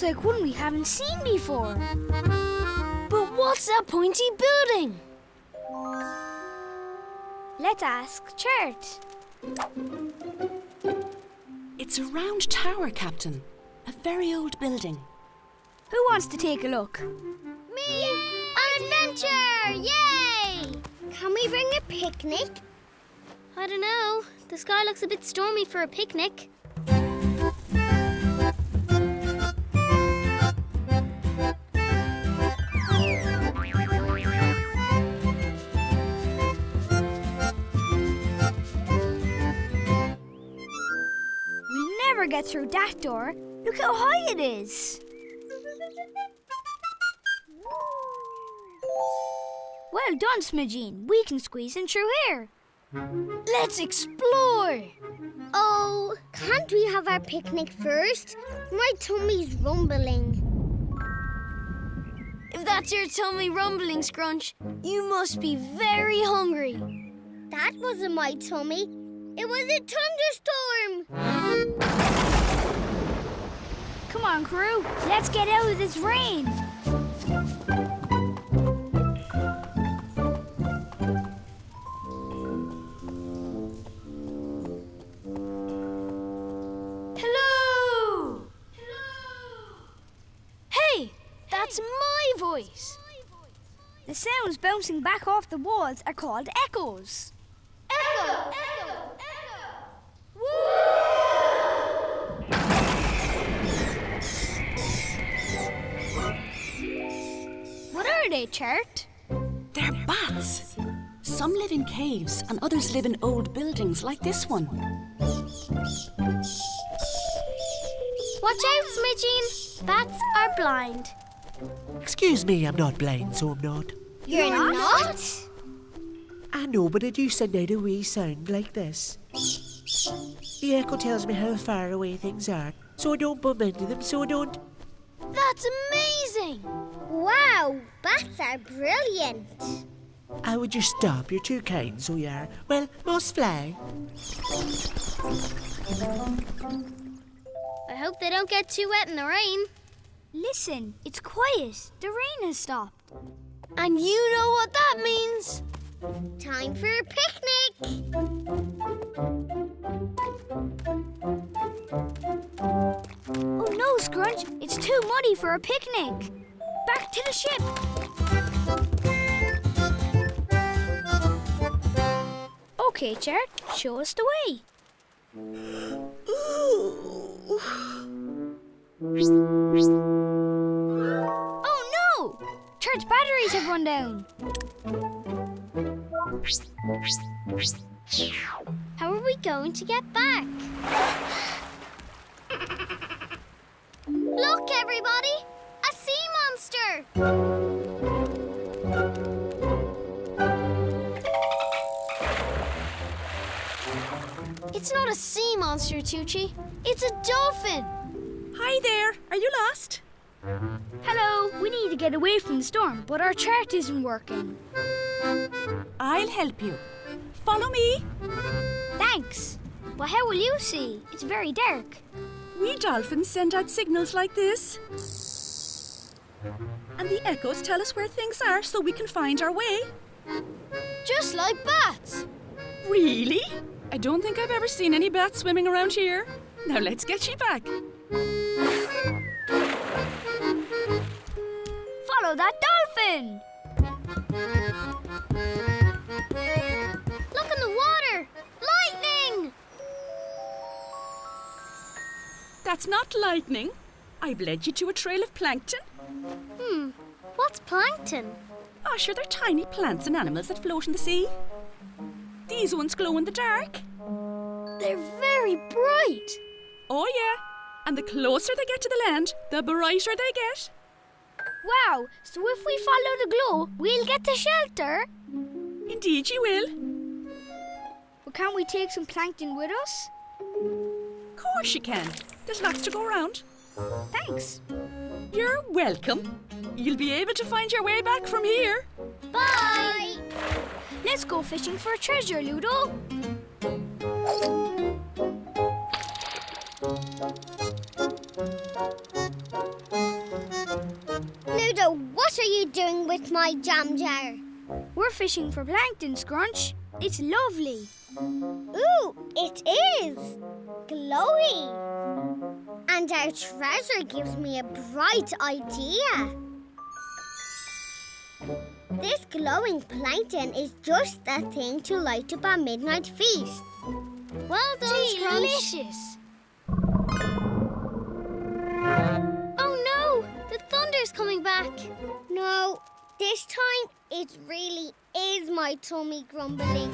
looks like one we haven't seen before. But what's that pointy building? Let's ask Chert. It's a round tower, Captain. A very old building. Who wants to take a look? Me! Adventure! Yay! Can we bring a picnic? I don't know. The sky looks a bit stormy for a picnic. We'll never get through that door. Look how high it is. Well done, Smidgeen. We can squeeze in through here. Let's explore. Oh, can't we have our picnic first? My tummy's rumbling. If that's your tummy rumbling, Scrunch, you must be very hungry. That wasn't my tummy. It was a thunderstorm. Come on, crew. Let's get out of this rain. Hello! Hey, that's my voice. The sounds bouncing back off the walls are called echoes. Echo! Echo! Echo! What are they, Chert? They're bats. Some live in caves and others live in old buildings like this one. Watch out, Smidgeen. Bats are blind. Excuse me, I'm not blind, so I'm not. You're not? I know, but I do send out a wee sound like this. The echo tells me how far away things are, so I don't bump into them, so I don't... That's amazing! Wow, bats are brilliant. I would just stop. You're too kind, so you are. Well, must fly. I hope they don't get too wet in the rain. Listen, it's quiet. The rain has stopped. And you know what that means? Time for a picnic. Oh no, Scrunch. It's too muddy for a picnic. Back to the ship. Okay, Chert, show us the way. Oh no! Chert's batteries have run down. How are we going to get back? Look, everybody! A sea monster! It's not a sea monster, Tucci. It's a dolphin. Hi there. Are you lost? Hello. We need to get away from the storm, but our chart isn't working. I'll help you. Follow me. Thanks. But how will you see? It's very dark. We dolphins send out signals like this. And the echoes tell us where things are so we can find our way. Just like bats. Really? I don't think I've ever seen any bats swimming around here. Now let's get you back. Follow that dolphin. Look in the water! Lightning! That's not lightning. I've led you to a trail of plankton. What's plankton? Oh, sure, they're tiny plants and animals that float in the sea. These ones glow in the dark. They're very bright. Oh, yeah. And the closer they get to the land, the brighter they get. Wow, so if we follow the glow, we'll get to shelter. Indeed you will. But can't we take some plankton with us? Of course you can. There's lots to go around. Thanks. You're welcome. You'll be able to find your way back from here. Bye! Let's go fishing for treasure, Ludo. with my jam jar? We're fishing for plankton, Scrunch. It's lovely. Ooh, it is. Glowy. And our treasure gives me a bright idea. This glowing plankton is just the thing to light up our midnight feast. Well done, Scrunch. Delicious. Oh no, the thunder's coming back. No, this time it really is my tummy grumbling.